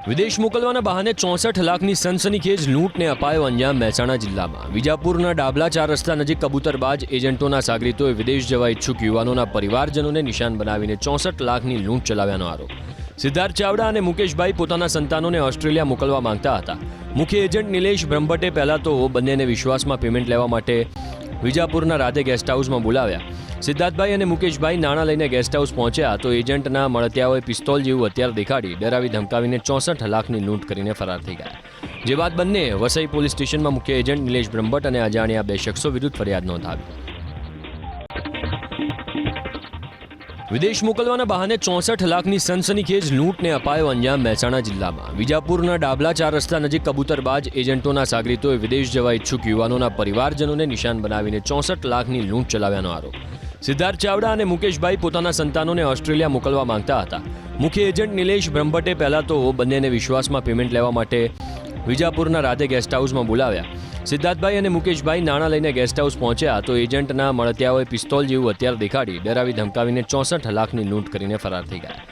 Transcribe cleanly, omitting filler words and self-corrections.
વિદેશ મોકલવાના બહાને 64 લાખની સનસનીખેજ લૂંટને અપાયો અંજામ મહેસાણા જિલ્લામાં. વિજાપુરના ડાબલા 4 રસ્તા નજીક કબૂતરબાજ એજન્ટોના સાગરીતોએ વિદેશ જવા ઈચ્છુક યુવાનોના પરિવારજનોને નિશાન બનાવીને 64 લાખની લૂંટ ચલાવ્યાનો આરોપ. સિદ્ધાર્થ ચાવડા અને મુકેશભાઈ પોતાના સંતાનોને ઓસ્ટ્રેલિયા મોકલવા માંગતા હતા. મુખ્ય એજન્ટ નિલેશ બ્રહ્મભટ્ટે પહેલા તો બંનેને વિશ્વાસમાં પેમેન્ટ લેવા માટે વિજાપુરના રાધે ગેસ્ટ હાઉસમાં બોલાવ્યા. સિદ્ધાર્થભાઈ અને મુકેશભાઈ નાણાં લઈને ગેસ્ટ હાઉસ પહોંચ્યા તો એજન્ટના મળતિયાઓએ પિસ્તોલ જેવું હથિયાર દેખાડી ડરાવી ધમકાવીને 64 લાખની લૂંટ કરીને ફરાર થઈ ગયા. જે બાદ બંને વસઈ પોલીસ સ્ટેશનમાં મુખ્ય એજન્ટ નિલેશ બ્રહ્મભટ્ટ અને અજાણ્યા 2 શખ્સો વિરુદ્ધ ફરિયાદ નોંધાવી. વિદેશ મોકલવાના બહાને 64 લાખની સનસનીખેજ લૂંટને અપાયો અંજામ મહેસાણા જિલ્લામાં. વિજાપુરના ડાબલા 4 રસ્તા નજીક કબૂતરબાજ એજન્ટોના સાગરીતોએ વિદેશ જવા ઈચ્છુક યુવાનોના પરિવારજનોને નિશાન બનાવીને 64 લાખની લૂંટ ચલાવ્યાનો આરોપ. સિદ્ધાર્થ ચાવડા અને મુકેશભાઈ પોતાના સંતાનોને ઓસ્ટ્રેલિયા મોકલવા માંગતા હતા. મુખ્ય એજન્ટ નિલેશ બ્રહ્મભટ્ટે પહેલા તો બંનેને વિશ્વાસમાં પેમેન્ટ લેવા માટે વિજાપુરના રાધે ગેસ્ટ હાઉસમાં બોલાવ્યા. સિદ્ધાર્થભાઈ અને મુકેશભાઈ નાણાં લઈને ગેસ્ટ હાઉસ પહોંચ્યા તો એજન્ટના મળતિયાઓએ પિસ્તોલ જેવું હથિયાર દેખાડી ડરાવી ધમકાવીને 64 લાખની લૂંટ કરીને ફરાર થઈ ગયા.